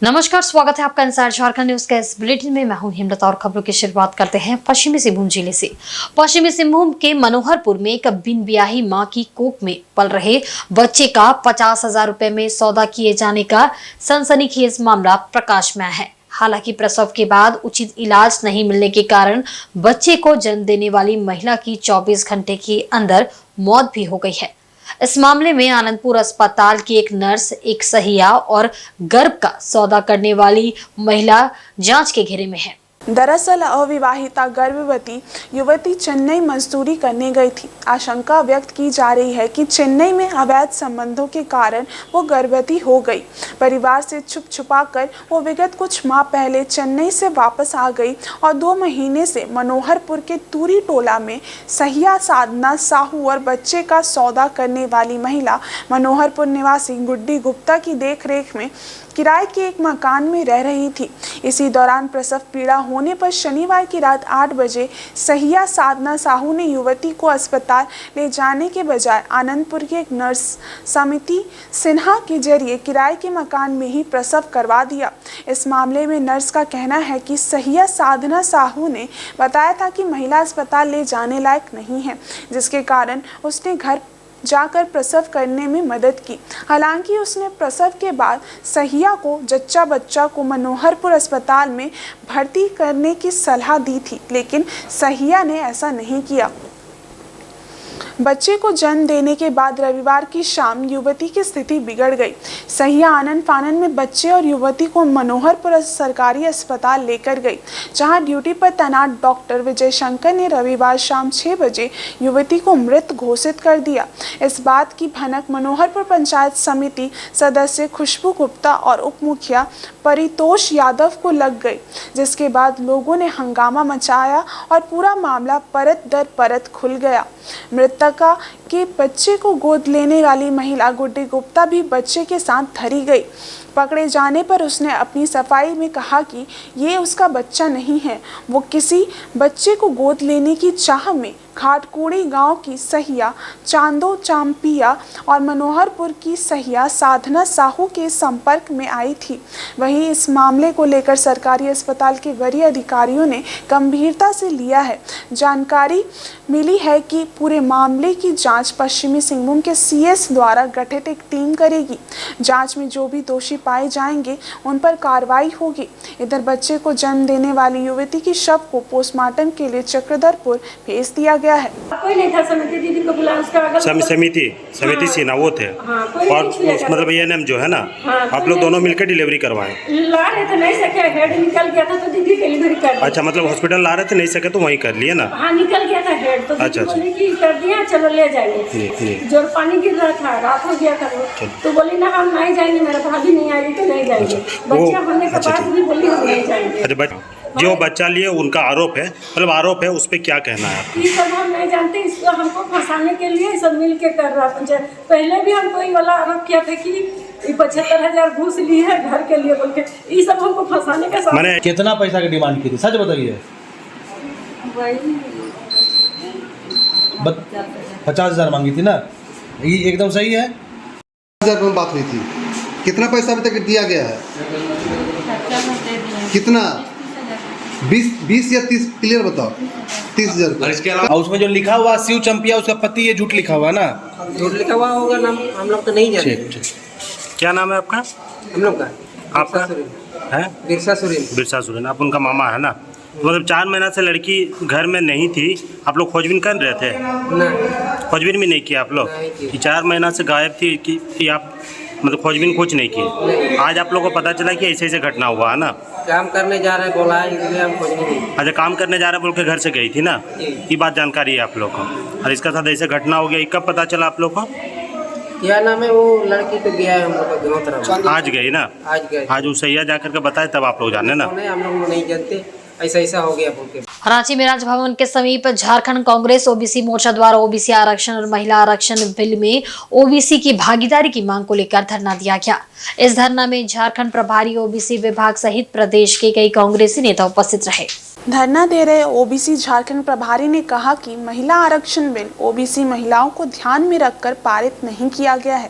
नमस्कार, स्वागत है आपका इंसाइड झारखंड न्यूज के इस बुलेटिन में। मैं हूं हिमरत और खबरों की शुरुआत करते हैं पश्चिमी सिंहभूम जिले से। पश्चिमी सिंहभूम के मनोहरपुर में एक बिन ब्याही मां की कोख में पल रहे बच्चे का 50,000 रुपए में सौदा किए जाने का सनसनीखेज मामला प्रकाश में आया है। हालांकि प्रसव के बाद उचित इलाज नहीं मिलने के कारण बच्चे को जन्म देने वाली महिला की 24 घंटे के अंदर मौत भी हो गई है। इस मामले में आनंदपुर अस्पताल की एक नर्स, एक सहिया और गर्भ का सौदा करने वाली महिला जांच के घेरे में है। दरअसल अविवाहिता गर्भवती युवती चेन्नई मजदूरी करने गई थी। आशंका व्यक्त की जा रही है कि चेन्नई में अवैध संबंधों के कारण वो गर्भवती हो गई। परिवार से छुप छुपाकर वो विगत कुछ माह पहले चेन्नई से वापस आ गई और 2 महीने से मनोहरपुर के तूरी टोला में सहिया साधना साहू और बच्चे का सौदा करने वाली महिला मनोहरपुर निवासी गुड्डी गुप्ता की देखरेख में किराए के एक मकान में रह रही थी। इसी दौरान प्रसव पीड़ा होने पर शनिवार की रात 8 बजे सहिया साधना साहू ने युवती को अस्पताल ले जाने के बजाय आनंदपुर की एक नर्स समिति सिन्हा के जरिए किराए के मकान में ही प्रसव करवा दिया। इस मामले में नर्स का कहना है कि सहिया साधना साहू ने बताया था कि महिला अस्पताल ले जाने लायक नहीं है, जिसके कारण उसने घर जाकर प्रसव करने में मदद की। हालांकि उसने प्रसव के बाद सहिया को जच्चा बच्चा को मनोहरपुर अस्पताल में भर्ती करने की सलाह दी थी, लेकिन सहिया ने ऐसा नहीं किया। बच्चे को जन्म देने के बाद रविवार की शाम युवती की स्थिति बिगड़ गई। सहिया आनन फानन में बच्चे और युवती को मनोहरपुर सरकारी अस्पताल लेकर गई, जहां ड्यूटी पर तैनात डॉक्टर विजय शंकर ने रविवार शाम 6 बजे युवती को मृत घोषित कर दिया। इस बात की भनक मनोहरपुर पंचायत समिति सदस्य खुशबू गुप्ता और उप मुखिया परितोष यादव को लग गई, जिसके बाद लोगों ने हंगामा मचाया और पूरा मामला परत दर परत खुल गया। मृतका के बच्चे को गोद लेने वाली महिला गुड्डी गुप्ता भी बच्चे के साथ धरी गई। पकड़े जाने पर उसने अपनी सफाई में कहा कि ये उसका बच्चा नहीं है। वो किसी बच्चे को गोद लेने की चाह में खाटकुड़ी गांव की सहिया चांदो चांपिया और मनोहरपुर की सहिया साधना साहू के संपर्क में आई थी। वहीं इस मामले को लेकर सरकारी अस्पताल के वरीय अधिकारियों ने गंभीरता से लिया है। जानकारी मिली है कि पूरे मामले की जांच पश्चिमी सिंहभूम के सीएस द्वारा गठित एक टीम करेगी। जांच में जो भी दोषी पाए जाएंगे उन पर कार्रवाई होगी। इधर बच्चे को जन्म देने वाली युवती की शव को पोस्टमार्टम के लिए चक्रधरपुर भेज दिया गया है। कोई नहीं था, समिति दीदी को बुलाया, उसका अगल समिति से ना वो थे। और मतलब ANM जो है ना, आप लोग दोनों मिलकर डिलीवरी करवाए? ला रहे थे, नहीं सके, हेड निकल गया था तो दीदी डिलीवरी कर दी। अच्छा, मतलब हॉस्पिटल ला रहे थे, नहीं सके तो वहीं कर लिए ना? हाँ, निकल गया था हेड, तो अच्छा, बोली कि कर दिया, चलो ले जाएंगे। जोर पानी गिर रहा था, रात हो गया था, तो बोली ना हम नहीं जाएंगे, मेरा भाभी नहीं आएगी तो नहीं जाएंगे। बच्चा होने के बाद भी बोली हम नहीं जाएंगे। जो बच्चा लिए उनका आरोप है, मतलब आरोप है, उस पर क्या कहना है? ये सब हम नहीं जानते, इसको हमको फंसाने के लिए सब मिल के कर रहा है। पहले भी हमको ये वाला आरोप किया था कि 75,000 घूस ली है घर के लिए बोल के, ये सब हमको फंसाने का। मैंने कितना पैसा की डिमांड की थी, सच बताइए। 50,000 मांगी थी ना, ये एकदम सही है। 50,000 में बात हुई थी। कितना पैसा अभी तक दिया गया है? कितना? 20 या 30? क्लियर बताओ। 30,000। इसके अलावा उसमें जो लिखा हुआ शिव चंपिया, उसका पति, ये झूठ लिखा हुआ ना? झूठ लिखा हुआ होगा, नाम हम लोग तो नहीं जानते। क्या नाम है आपका? हम लोग का आपका है बिरसा सुरेन। बिरसा सुरेन, आप उनका मामा है ना? तो मतलब 4 महीना से लड़की घर में नहीं थी, आप लोग खोजबीन कर रहे थे? नहीं, खोजबीन भी नहीं किया आप लोग? कि 4 महीना से गायब थी कि आप मतलब खोजबीन कुछ नहीं की? आज आप लोगों को पता चला कि ऐसे ऐसे घटना हुआ है ना? काम करने जा रहे बोला है, इसलिए हम खोजने गए। अच्छा, काम करने जा रहे बोल के घर से गई थी ना? ये बात जानकारी है आप लोग को? और इसका साथ ऐसे घटना हो गया, कब पता चला आप लोग को? क्या नाम है वो लड़की तो गया है हम लोग का गाँव तरफ। आज गई ना? आज गए। आज उस सैया जा करके बताए तब आप लोग जाने ना? हम लोग नहीं जानते, ऐसा हो गया बोल के। रांची में राजभवन के समीप झारखंड कांग्रेस ओबीसी मोर्चा द्वारा ओबीसी आरक्षण और महिला आरक्षण बिल में ओबीसी की भागीदारी की मांग को लेकर धरना दिया गया। इस धरना में झारखंड प्रभारी ओबीसी विभाग सहित प्रदेश के कई कांग्रेसी नेता उपस्थित रहे। धरना दे रहे ओबीसी झारखंड प्रभारी ने कहा कि महिला आरक्षण बिल ओबीसी महिलाओं को ध्यान में रखकर पारित नहीं किया गया है।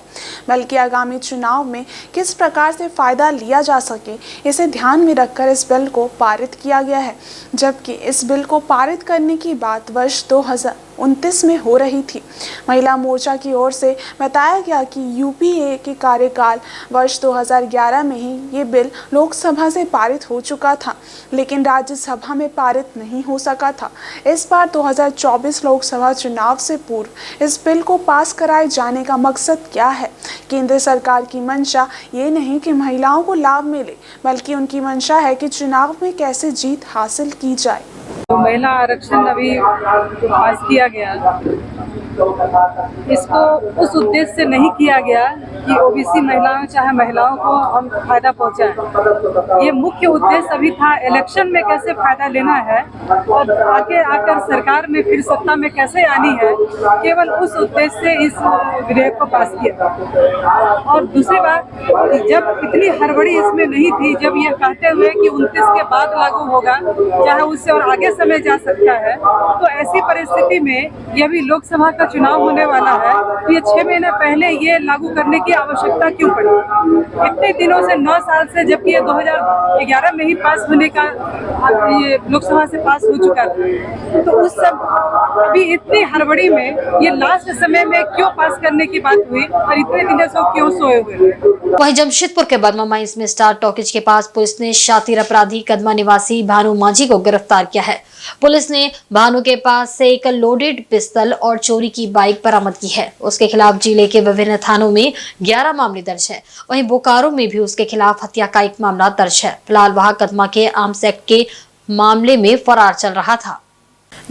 बल्कि आगामी चुनाव में किस प्रकार से फ़ायदा लिया जा सके इसे ध्यान में रखकर इस बिल को पारित किया गया है। जबकि इस बिल को पारित करने की बात वर्ष 2029 में हो रही थी। महिला मोर्चा की ओर से बताया गया कि यूपीए के कार्यकाल वर्ष 2011 में ही ये बिल लोकसभा से पारित हो चुका था, लेकिन राज्यसभा में पारित नहीं हो सका था। इस बार 2024 लोकसभा चुनाव से पूर्व इस बिल को पास कराए जाने का मकसद क्या है? केंद्र सरकार की मंशा ये नहीं कि महिलाओं को लाभ मिले, बल्कि उनकी मंशा है कि चुनाव में कैसे जीत हासिल की जाए। तो महिला आरक्षण अभी जो पास किया गया, इसको उस उद्देश्य से नहीं किया गया कि ओबीसी महिलाओं चाहे महिलाओं को हम फायदा पहुंचाएं। ये मुख्य उद्देश्य अभी था इलेक्शन में कैसे फायदा लेना है और आगे आकर सरकार में फिर सत्ता में कैसे आनी है, केवल उस उद्देश्य से इस विधेयक को पास किया। और दूसरी बात, जब इतनी हड़बड़ी इसमें नहीं थी, जब ये कहते हुए कि 29 के बाद लागू होगा, चाहे उससे और आगे समय जा सकता है, तो ऐसी परिस्थिति में यह भी लोकसभा का चुनाव होने वाला है, तो ये 6 महीने पहले ये लागू करने की आवश्यकता क्यों पड़ी? इतने दिनों से 9 साल से, जबकि ये 2011 में ही पास होने का ये लोकसभा से पास हो चुका था, तो उस सब अभी इतनी हड़बड़ी में ये लास्ट समय में क्यों पास करने की बात हुई और इतने दिनों से क्यों सोए हुए? वहीं जमशेदपुर के बर्मा माइंस में स्टार टॉकीज के पास पुलिस ने शातिर अपराधी कदमा निवासी भानु मांझी को गिरफ्तार किया है। पुलिस ने भानु के पास से एक लोडेड पिस्तल और चोरी की बाइक बरामद की है। उसके खिलाफ जिले के विभिन्न थानों में 11 मामले दर्ज है। वहीं बोकारो में भी उसके खिलाफ हत्या का एक मामला दर्ज है। फिलहाल वह कदमा के आर्म्स एक्ट के मामले में फरार चल रहा था।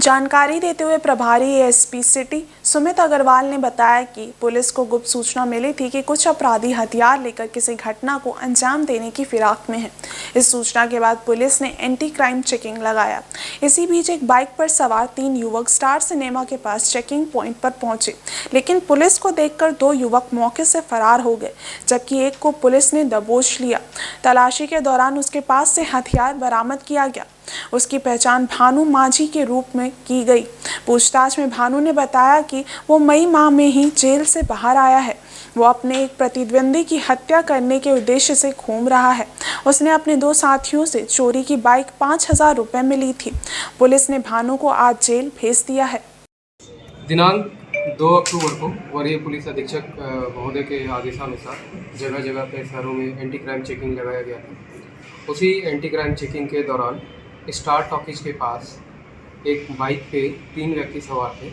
जानकारी देते हुए प्रभारी एएसपी सिटी सुमित अग्रवाल ने बताया कि पुलिस को गुप्त सूचना मिली थी कि कुछ अपराधी हथियार लेकर किसी घटना को अंजाम देने की फिराक में हैं। इस सूचना के बाद पुलिस ने एंटी क्राइम चेकिंग लगाया। इसी बीच एक बाइक पर सवार 3 युवक स्टार सिनेमा के पास चेकिंग पॉइंट पर पहुंचे, लेकिन पुलिस को देखकर 2 युवक मौके से फरार हो गए, जबकि एक को पुलिस ने दबोच लिया। तलाशी के दौरान उसके पास से हथियार बरामद किया गया। उसकी पहचान भानु मांझी के रूप में की गई। पूछताछ में भानु ने बताया कि वो मई माह में ही जेल से बाहर आया है। वो अपने एक प्रतिद्वंदी की हत्या करने के उद्देश्य से घूम रहा है। उसने अपने 2 साथियों से चोरी की बाइक 5,000 रुपए में ली थी। पुलिस ने भानु को आज जेल भेज दिया है। दिनांक 2 अक्टूबर को वरीय पुलिस अधीक्षक महोदय के आदेशानुसार जगह जगह पे शहरों में एंटी क्राइम चेकिंग लगाया गया था। उसी एंटी क्राइम चेकिंग के दौरान स्टार टॉकीज के पास एक बाइक पे 3 व्यक्ति सवार थे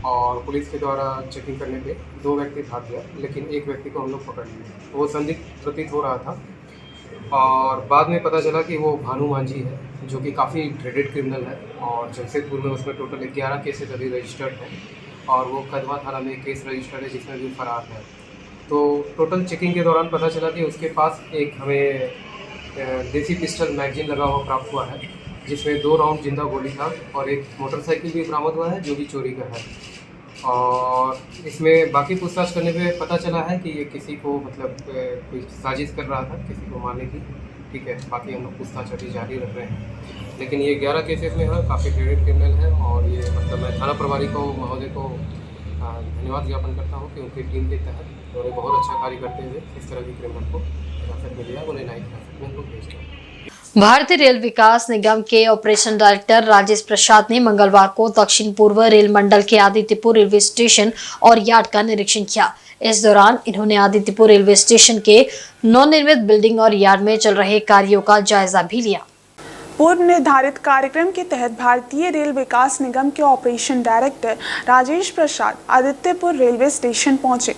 और पुलिस के द्वारा चेकिंग करने पे 2 व्यक्ति भाग गया, लेकिन एक व्यक्ति को हम लोग पकड़ लिए। वो संदिग्ध प्रतीत हो रहा था और बाद में पता चला कि वो भानु मांझी है, जो कि काफ़ी ड्रेडेड क्रिमिनल है और जमशेदपुर में उसमें टोटल 11 केसेज अभी रजिस्टर्ड हैं और वो कदवा थाना में केस रजिस्टर्ड है जिसमें भी फरार है। तो टोटल चेकिंग के दौरान पता चला कि उसके पास एक हमें देसी पिस्टल मैगजीन लगा हुआ प्राप्त हुआ है, जिसमें 2 राउंड जिंदा गोली था और एक मोटरसाइकिल भी बरामद हुआ है जो कि चोरी का है। और इसमें बाकी पूछताछ करने पे पता चला है कि ये किसी को मतलब कोई साजिश कर रहा था किसी को मारने की। ठीक है, बाकी हम लोग पूछताछ अभी जारी रख रहे हैं, लेकिन ये 11 केसेस में है, काफ़ी ग्रेडेड क्रिमिनल है और ये मतलब मैं थाना प्रभारी को महोदय को धन्यवाद ज्ञापन करता हूँ कि उनकी टीम के तहत उन्होंने बहुत अच्छा कार्य करते हुए इस तरह के क्रिमिनल को हिरासत में लिया, उन्हें न्यायिक हिरासत में हम लोग भेज रहे हैं। भारतीय रेल विकास निगम के ऑपरेशन डायरेक्टर राजेश प्रसाद ने मंगलवार को दक्षिण पूर्व रेल मंडल के आदित्यपुर रेलवे स्टेशन और यार्ड का निरीक्षण किया। इस दौरान इन्होंने आदित्यपुर रेलवे स्टेशन के नवनिर्मित बिल्डिंग और यार्ड में चल रहे कार्यों का जायजा भी लिया। पूर्व निर्धारित कार्यक्रम के तहत भारतीय रेल विकास निगम के ऑपरेशन डायरेक्टर राजेश प्रसाद आदित्यपुर रेलवे स्टेशन पहुंचे,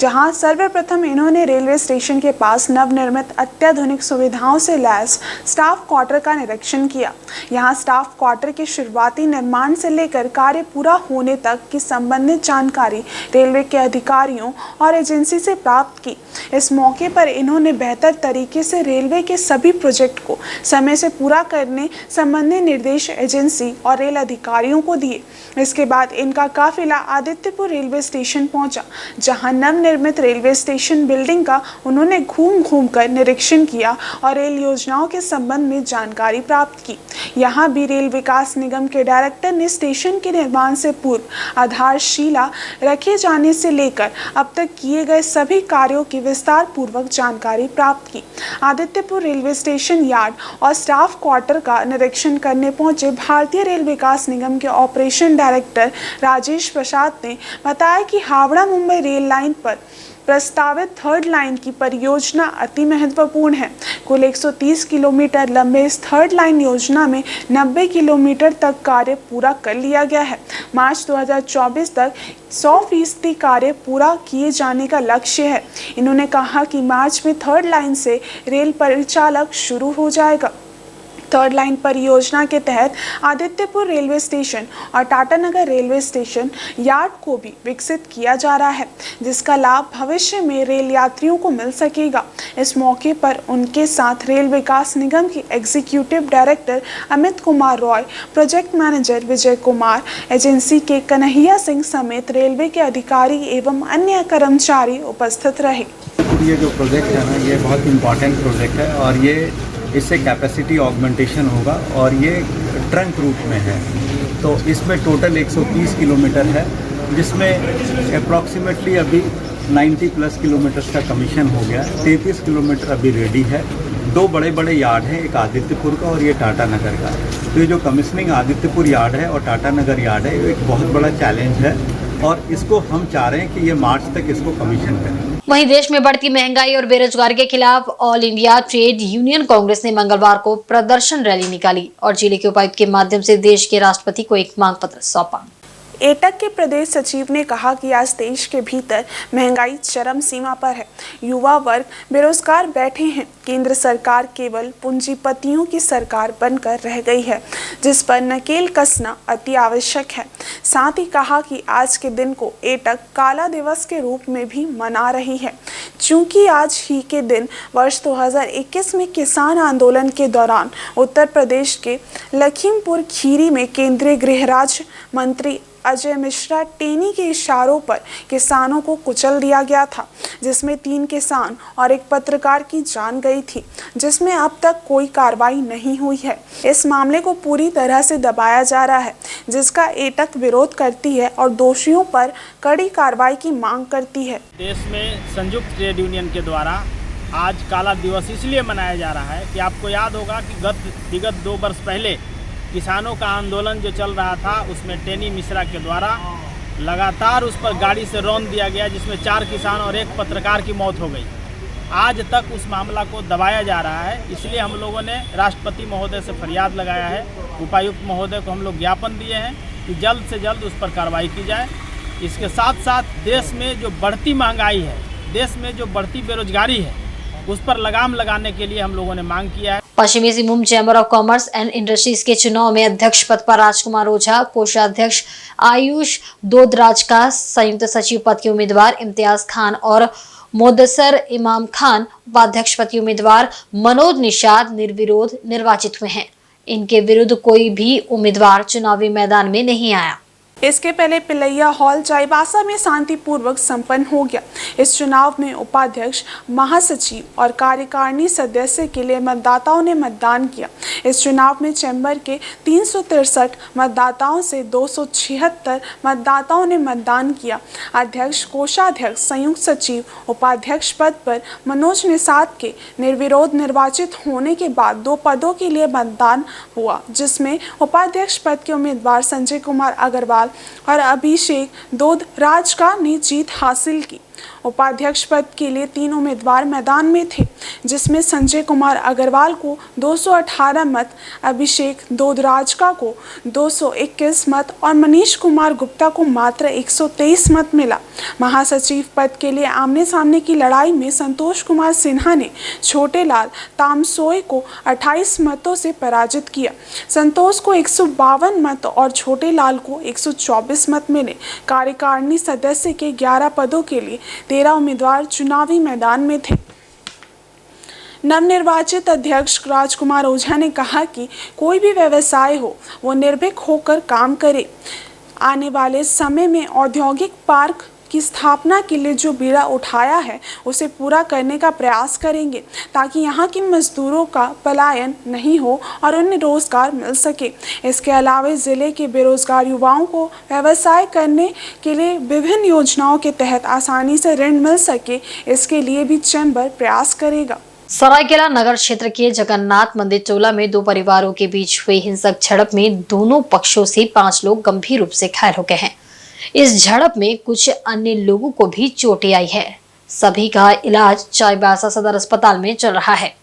जहां सर्वप्रथम इन्होंने रेलवे स्टेशन के पास नवनिर्मित अत्याधुनिक सुविधाओं से लैस स्टाफ क्वार्टर का निरीक्षण किया। यहां स्टाफ क्वार्टर के शुरुआती निर्माण से लेकर कार्य पूरा होने तक की संबंधित जानकारी रेलवे के अधिकारियों और एजेंसी से प्राप्त की। इस मौके पर इन्होंने बेहतर तरीके से रेलवे के सभी प्रोजेक्ट को समय से पूरा करने संबंधी निर्देश एजेंसी और रेल अधिकारियों को दिए। इसके बाद इनका काफिला आदित्यपुर रेलवे स्टेशन पहुंचा, जहां नवनिर्मित रेलवे स्टेशन बिल्डिंग का उन्होंने घूम कर निरीक्षण किया और रेल योजनाओं के संबंध में जानकारी प्राप्त की। यहाँ भी रेल विकास निगम के डायरेक्टर ने स्टेशन के निर्माण से पूर्व आधारशिला रखे जाने से लेकर अब तक किए गए सभी कार्यों की विस्तार पूर्वक जानकारी प्राप्त की। आदित्यपुर रेलवे स्टेशन यार्ड और स्टाफ क्वार्टर का निरीक्षण करने पहुंचे भारतीय रेल विकास निगम के ऑपरेशन डायरेक्टर राजेश प्रसाद ने बताया कि हावड़ा मुंबई रेल लाइन पर प्रस्तावित थर्ड लाइन की परियोजना अति महत्वपूर्ण है। कुल 130 किलोमीटर लंबे इस थर्ड लाइन योजना में 90 किलोमीटर तक कार्य पूरा कर लिया गया है। मार्च 2024 तक 100% कार्य पूरा किए जाने का लक्ष्य है। इन्होंने कहा कि मार्च में थर्ड लाइन से रेल परिचालक शुरू हो जाएगा। थर्ड लाइन परियोजना के तहत आदित्यपुर रेलवे स्टेशन और टाटानगर रेलवे स्टेशन यार्ड को भी विकसित किया जा रहा है, जिसका लाभ भविष्य में रेल यात्रियों को मिल सकेगा। इस मौके पर उनके साथ रेल विकास निगम के executive director Amit Kumar Roy, project manager Vijay Kumar, agency के कन्हैया सिंह समेत रेलवे के अधिकारी एवं अन्य कर्मचारी उपस्थित रहे। ये जो प्रोजेक्ट है ना, ये बहुत इम्पॉर्टेंट प्रोजेक्ट है और ये इससे कैपेसिटी ऑगमेंटेशन होगा और ये ट्रंक रूट में है। तो इसमें टोटल 130 किलोमीटर है, जिसमें अप्रॉक्सीमेटली अभी 90 प्लस किलोमीटर का कमीशन हो गया। 33 किलोमीटर अभी रेडी है। दो बड़े बड़े यार्ड हैं, एक आदित्यपुर का और ये टाटानगर का। तो ये जो कमिश्निंग आदित्यपुर यार्ड है और टाटानगर यार्ड है, ये एक बहुत बड़ा चैलेंज है और इसको हम चाह रहे हैं कि ये मार्च तक इसको कमीशन करें। वहीं देश में बढ़ती महंगाई और बेरोजगारी के खिलाफ all India trade union Congress ने मंगलवार को प्रदर्शन रैली निकाली और जिले के उपायुक्त के माध्यम से देश के राष्ट्रपति को एक मांग पत्र सौंपा। एटक के प्रदेश सचिव ने कहा कि आज देश के भीतर महंगाई चरम सीमा पर है। युवा वर्ग बेरोजगार बैठे हैं। केंद्र सरकार केवल पूंजीपतियों की सरकार बनकर रह गई है, जिस पर नकेल कसना अति आवश्यक है। साथ ही कहा कि आज के दिन को एटक काला दिवस के रूप में भी मना रही है, क्योंकि आज ही के दिन वर्ष 2021 में किसान आंदोलन के दौरान उत्तर प्रदेश के लखीमपुर खीरी में केंद्रीय गृह राज्य मंत्री अजय मिश्रा टेनी के इशारों पर किसानों को कुचल दिया गया था, जिसमें 3 किसान और एक पत्रकार की जान गई थी, जिसमें अब तक कोई कार्रवाई नहीं हुई है। इस मामले को पूरी तरह से दबाया जा रहा है, जिसका एटक विरोध करती है और दोषियों पर कड़ी कार्रवाई की मांग करती है। देश में संयुक्त ट्रेड यूनियन के द्वारा आज काला दिवस इसलिए मनाया जा रहा है कि आपको याद होगा कि विगत 2 वर्ष पहले किसानों का आंदोलन जो चल रहा था, उसमें टेनी मिश्रा के द्वारा लगातार उस पर गाड़ी से रौंद दिया गया, जिसमें 4 किसान और 1 पत्रकार की मौत हो गई। आज तक उस मामला को दबाया जा रहा है, इसलिए हम लोगों ने राष्ट्रपति महोदय से फरियाद लगाया है। उपायुक्त महोदय को हम लोग ज्ञापन दिए हैं कि जल्द से जल्द उस पर कार्रवाई की जाए। इसके साथ साथ देश में जो बढ़ती महंगाई है, देश में जो बढ़ती बेरोजगारी है, उस पर लगाम लगाने के लिए हम लोगों ने मांग किया है। पश्चिमी Singhbhum chamber of commerce and industries के चुनाव में अध्यक्ष पद पर राजकुमार ओझा, कोषाध्यक्ष आयुष दोदराज का, संयुक्त सचिव पद के उम्मीदवार इम्तियाज खान और मोदसर इमाम खान, उपाध्यक्ष पद के उम्मीदवार मनोज निषाद निर्विरोध निर्वाचित हुए हैं। इनके विरुद्ध कोई भी उम्मीदवार चुनावी मैदान में नहीं आया। इसके पहले पिलैया हॉल चाईबासा में शांतिपूर्वक संपन्न हो गया। इस चुनाव में उपाध्यक्ष, महासचिव और कार्यकारिणी सदस्य के लिए मतदाताओं ने मतदान किया। इस चुनाव में चैम्बर के 363 मतदाताओं से 276 मतदाताओं ने मतदान किया। अध्यक्ष, कोषाध्यक्ष, संयुक्त सचिव, उपाध्यक्ष पद पर मनोज निषाद के निर्विरोध निर्वाचित होने के बाद 2 पदों के लिए मतदान हुआ, जिसमें उपाध्यक्ष पद के उम्मीदवार संजय कुमार अग्रवाल और अभिषेक दोदराज ने जीत हासिल की। उपाध्यक्ष पद के लिए 3 उम्मीदवार मैदान में थे, जिसमें संजय कुमार अग्रवाल को 218 मत, अभिषेक दोदराजका को 221 मत और मनीष कुमार गुप्ता को मात्र 123 मत मिला। महासचिव पद के लिए आमने सामने की लड़ाई में संतोष कुमार सिन्हा ने छोटे लाल तामसोई को 28 मतों से पराजित किया। संतोष को 152 मत और छोटे लाल को 124 मत मिले। कार्यकारिणी सदस्य के 11 पदों के लिए 13 उम्मीदवार चुनावी मैदान में थे। नवनिर्वाचित अध्यक्ष राजकुमार ओझा ने कहा कि कोई भी व्यवसाय हो, वो निर्भीक होकर काम करे। आने वाले समय में औद्योगिक पार्क की की स्थापना के लिए जो बीड़ा उठाया है उसे पूरा करने का प्रयास करेंगे ताकि यहाँ के मजदूरों का पलायन नहीं हो और उन्हें रोजगार मिल सके। इसके अलावा जिले के बेरोजगार युवाओं को व्यवसाय करने के लिए विभिन्न योजनाओं के तहत आसानी से ऋण मिल सके, इसके लिए भी चैम्बर प्रयास करेगा। सरायकेला नगर क्षेत्र के जगन्नाथ मंदिर टोला में दो परिवारों के बीच हुई हिंसक झड़प में दोनों पक्षों से 5 लोग गंभीर रूप से घायल हो गए हैं। इस झड़प में कुछ अन्य लोगों को भी चोटें आई है। सभी का इलाज चाईबासा सदर अस्पताल में चल रहा है।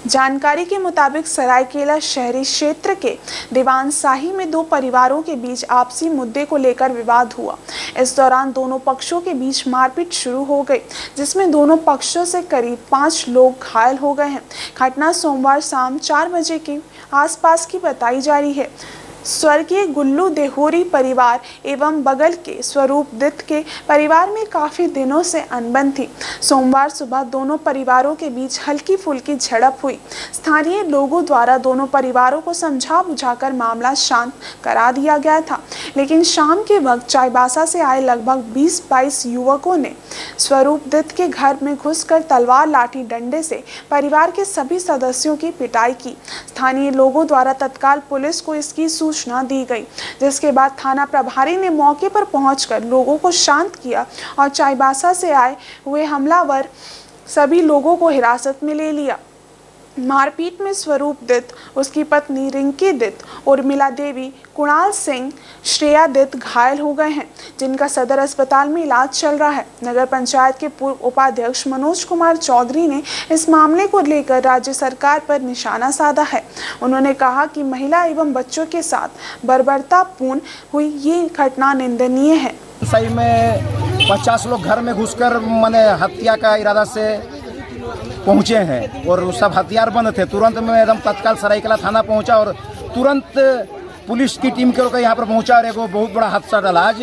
जानकारी के मुताबिक सरायकेला शहरी क्षेत्र के दीवान शाही में दो परिवारों के बीच आपसी मुद्दे को लेकर विवाद हुआ। इस दौरान दोनों पक्षों के बीच मारपीट शुरू हो गई, जिसमें दोनों पक्षों से करीब 5 लोग घायल हो गए हैं। घटना सोमवार शाम 4 बजे के आसपास की बताई जा रही है। स्वर्गीय गुल्लू देहोरी परिवार एवं बगल के स्वरूप दत्त के परिवार में काफ़ी दिनों से अनबन थी। सोमवार सुबह दोनों परिवारों के बीच हल्की फुल्की झड़प हुई। स्थानीय लोगों द्वारा दोनों परिवारों को समझा बुझाकर मामला शांत करा दिया गया था, लेकिन शाम के वक्त चाईबासा से आए लगभग 20-22 युवकों ने स्वरूप दत्त के घर में घुसकर तलवार लाठी डंडे से परिवार के सभी सदस्यों की पिटाई की। स्थानीय लोगों द्वारा तत्काल पुलिस को इसकी सूचना दी गई, जिसके बाद थाना प्रभारी ने मौके पर पहुंचकर लोगों को शांत किया और चाईबासा से आए हुए हमलावर सभी लोगों को हिरासत में ले लिया। मारपीट में स्वरूप दत्त, उसकी पत्नी रिंकी दत्त, उर्मिला देवी, कुणाल सिंह, श्रेया दत्त घायल हो गए हैं, जिनका सदर अस्पताल में इलाज चल रहा है। नगर पंचायत के पूर्व उपाध्यक्ष मनोज कुमार चौधरी ने इस मामले को लेकर राज्य सरकार पर निशाना साधा है। उन्होंने कहा कि महिला एवं बच्चों के साथ बर्बरतापूर्ण हुई ये घटना निंदनीय है। सही में 50 लोग घर में घुसकर माने हत्या का इरादा से पहुंचे हैं और सब हथियार बंद थे। तुरंत में एकदम तत्काल सरायकेला थाना पहुंचा और तुरंत पुलिस की टीम के लोग यहाँ पर पहुंचा और एक बहुत बड़ा हादसा डाला। आज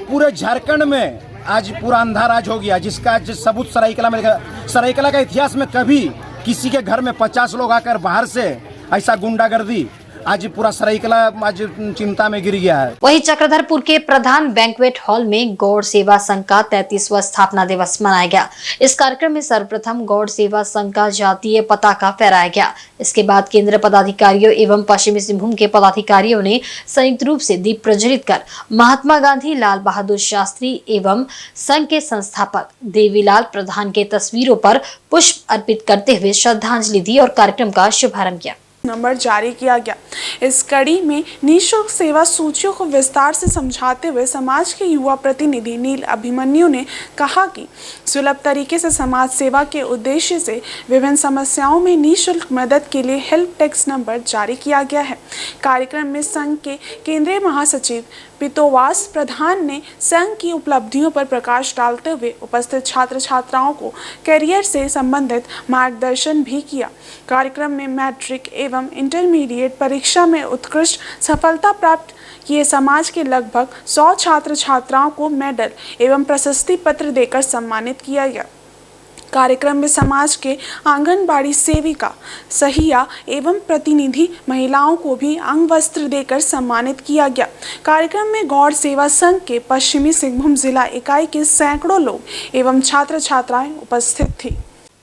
पूरे झारखंड में आज पूरा अंधार आज हो गया, जिसका आज सबूत सरायकेला में। सरायकेला का इतिहास में कभी किसी के घर में 50 लोग आकर बाहर से ऐसा गुंडागर्दी, आज पूरा सरायकेला आज चिंता में गिर गया है। वहीं चक्रधरपुर के प्रधान बैंक्वेट हॉल में गौड़ सेवा संघ का 33वां स्थापना दिवस मनाया गया। इस कार्यक्रम में सर्वप्रथम गौड़ सेवा संघ का जातीय पताका फहराया गया। इसके बाद केंद्रीय पदाधिकारियों एवं पश्चिमी सिंहभूम के पदाधिकारियों ने संयुक्त रूप से दीप प्रज्वलित कर महात्मा गांधी, लाल बहादुर शास्त्री एवं संघ के संस्थापक देवीलाल प्रधान के तस्वीरों पर पुष्प अर्पित करते हुए श्रद्धांजलि दी और कार्यक्रम का शुभारंभ किया। नंबर जारी किया गया। इस कड़ी में निःशुल्क सेवा सूचियों को विस्तार से समझाते हुए समाज के युवा प्रतिनिधि नील अभिमन्यु ने कहा कि सुलभ तरीके से समाज सेवा के उद्देश्य से विभिन्न समस्याओं में निःशुल्क मदद के लिए हेल्प डेस्क नंबर जारी किया गया है। कार्यक्रम में संघ के केंद्रीय महासचिव पितोवास प्रधान ने संघ की उपलब्धियों पर प्रकाश डालते हुए उपस्थित छात्र छात्राओं को करियर से संबंधित मार्गदर्शन भी किया। कार्यक्रम में मैट्रिक एवं इंटरमीडिएट परीक्षा में उत्कृष्ट सफलता प्राप्त किए समाज के लगभग 100 छात्र छात्राओं को मेडल एवं प्रशस्ति पत्र देकर सम्मानित किया गया। कार्यक्रम में समाज के आंगनबाड़ी सेविका, सहिया एवं प्रतिनिधि महिलाओं को भी अंग वस्त्र देकर सम्मानित किया गया। कार्यक्रम में गौड़ सेवा संघ के पश्चिमी सिंहभूम जिला इकाई के सैकड़ों लोग एवं छात्र छात्राएं उपस्थित थी।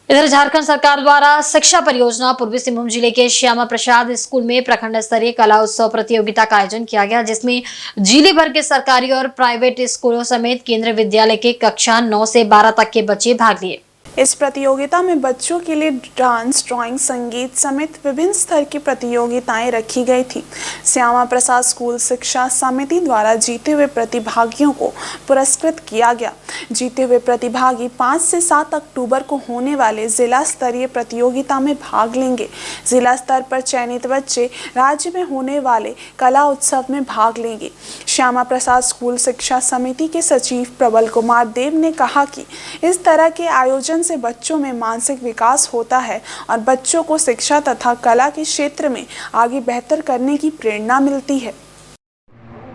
इधर झारखंड सरकार द्वारा शिक्षा परियोजना पूर्वी सिंहभूम जिले के श्यामा प्रसाद स्कूल में प्रखंड स्तरीय कला उत्सव प्रतियोगिता का आयोजन किया गया, जिसमें जिले भर के सरकारी और प्राइवेट स्कूलों समेत केंद्रीय विद्यालय के कक्षा 9 से 12 तक के बच्चे भाग लिए। इस प्रतियोगिता में बच्चों के लिए डांस, ड्राइंग, संगीत समेत विभिन्न स्तर की प्रतियोगिताएं रखी गई थी। श्यामा प्रसाद स्कूल शिक्षा समिति द्वारा जीते हुए प्रतिभागियों को पुरस्कृत किया गया। जीते हुए प्रतिभागी 5 से 7 अक्टूबर को होने वाले जिला स्तरीय प्रतियोगिता में भाग लेंगे। जिला स्तर पर चयनित बच्चे राज्य में होने वाले कला उत्सव में भाग लेंगे। श्यामा प्रसाद स्कूल शिक्षा समिति के सचिव प्रबल कुमार देव ने कहा कि इस तरह के आयोजन से बच्चों में मानसिक विकास होता है और बच्चों को शिक्षा तथा कला के क्षेत्र में आगे बेहतर करने की प्रेरणा मिलती है।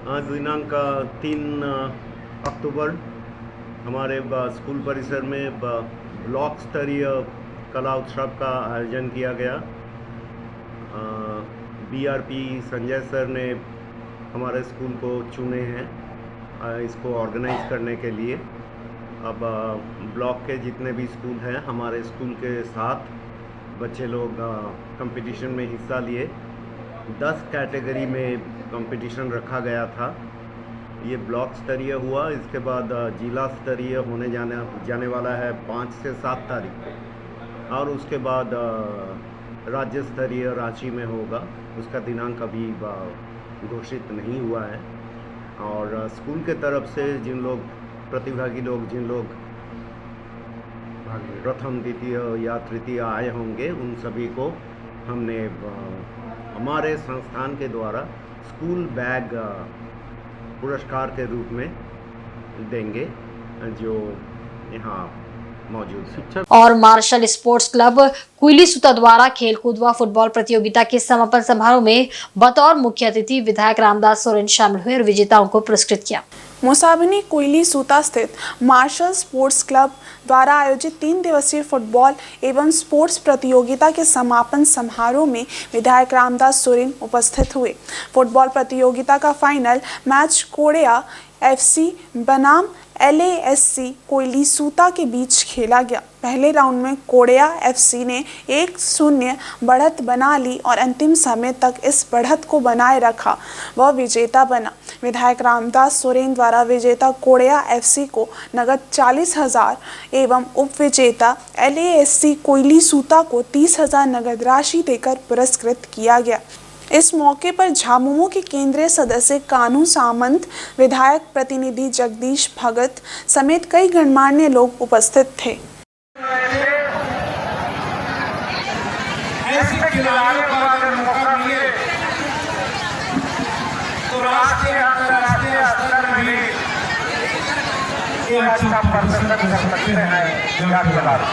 आज दिनांक 3 अक्टूबर हमारे स्कूल परिसर में ब्लॉक स्तरीय कला उत्सव का आयोजन किया गया। बीआरपी संजय सर ने हमारे स्कूल को चुने हैं इसको ऑर्गेनाइज करने के लिए। अब ब्लॉक के जितने भी स्कूल हैं, हमारे स्कूल के साथ बच्चे लोग कंपटीशन में हिस्सा लिए। 10 कैटेगरी में कंपटीशन रखा गया था। ये ब्लॉक स्तरीय हुआ, इसके बाद जिला स्तरीय होने जाने वाला है 5 से 7 तारीख को, और उसके बाद राज्य स्तरीय रांची में होगा। उसका दिनांक अभी घोषित नहीं हुआ है। और स्कूल के तरफ से जिन लोग प्रतिभागी लोग, जिन लोग प्रथम, द्वितीय या तृतीय आए होंगे, उन सभी को हमने हमारे संस्थान के द्वारा स्कूल बैग पुरस्कार के रूप में देंगे, जो यहाँ मौजूद शिक्षक। और मार्शल स्पोर्ट्स क्लब कुइली सूता द्वारा खेलकूद व फुटबॉल प्रतियोगिता के समापन समारोह में बतौर मुख्य अतिथि विधायक रामदास सोरेन शामिल हुए और विजेताओं को पुरस्कृत किया। मुसाबनी कोयली सूता स्थित मार्शल स्पोर्ट्स क्लब द्वारा आयोजित 3 दिवसीय फुटबॉल एवं स्पोर्ट्स प्रतियोगिता के समापन समारोह में विधायक रामदास सोरेन उपस्थित हुए। फुटबॉल प्रतियोगिता का फाइनल मैच कोड़िया FC बनाम LASC कोयली सूता के बीच खेला गया। पहले राउंड में कोड़िया FC ने 1-0 बढ़त बना ली और अंतिम समय तक इस बढ़त को बनाए रखा, वह विजेता बना। विधायक रामदास सोरेन द्वारा विजेता कोड़िया FC को नगद 40,000 एवं उपविजेता LASC कोयली सूता को 30,000 नगद राशि देकर पुरस्कृत किया गया। इस मौके पर झामुमो के केंद्रीय सदस्य कान्हू सामंत, विधायक प्रतिनिधि जगदीश भगत समेत कई गणमान्य लोग उपस्थित थे। ऐसे खिलाड़ियों को अगर मौका मिले तो राष्ट्रीय अंतर्राष्ट्रीय स्तर में भी एक अच्छा प्रदर्शन कर सकते हैं यह खिलाड़ी।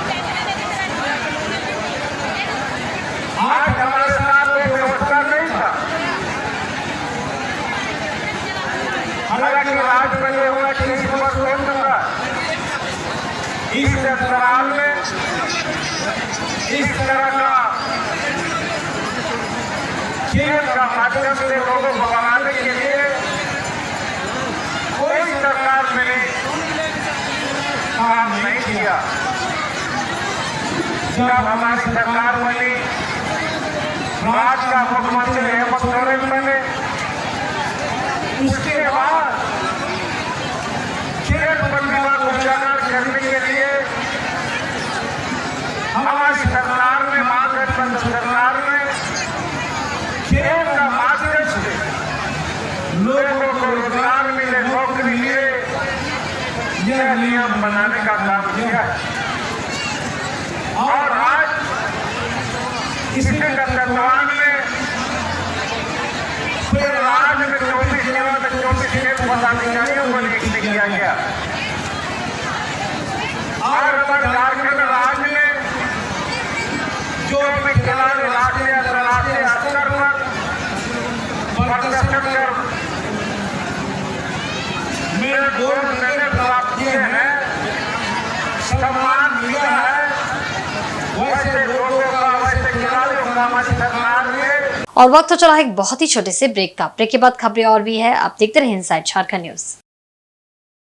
आज हमारे साथ कोई व्यवस्था नहीं था, हालांकि आज बने हुए 30 वर्ष हो चुका। इस अंतराल में इस तरह का खेल का माध्यम से लोगों को बनाने के लिए कोई सरकार ने काम नहीं किया। जब हमारी सरकार बनी, राज्य का मुख्यमंत्री हेमंत सोरेन बने, उसके बाद खेल प्रतिभा को उजागर करने के लिए हमारी सरकार ने, महागठबंधन सरकार ने खेल का माध्यम से लोगों को रोजगार मिले, नौकरी मिले, यह नियम बनाने का काम किया है। और आज इसके तत्वान में पूरे राज्य में 24 खेल पदाधिकारियों को नियुक्त किया गया। और अगर झारखंड राज्य में जो भी खिलाड़ी राष्ट्रीय अंतर्राष्ट्रीय स्तर पर प्रदर्शन कर मेरे गोल्ड मेडल प्राप्त किए हैं, सम्मान मिला है, वैसे लोगों का, वैसे खिलाड़ियों का हमारी सरकार ने। और वक्त हो चला है एक बहुत ही छोटे से ब्रेक का। ब्रेक के बाद खबरें और भी है, आप देखते रहिए इनसाइड झारखंड न्यूज।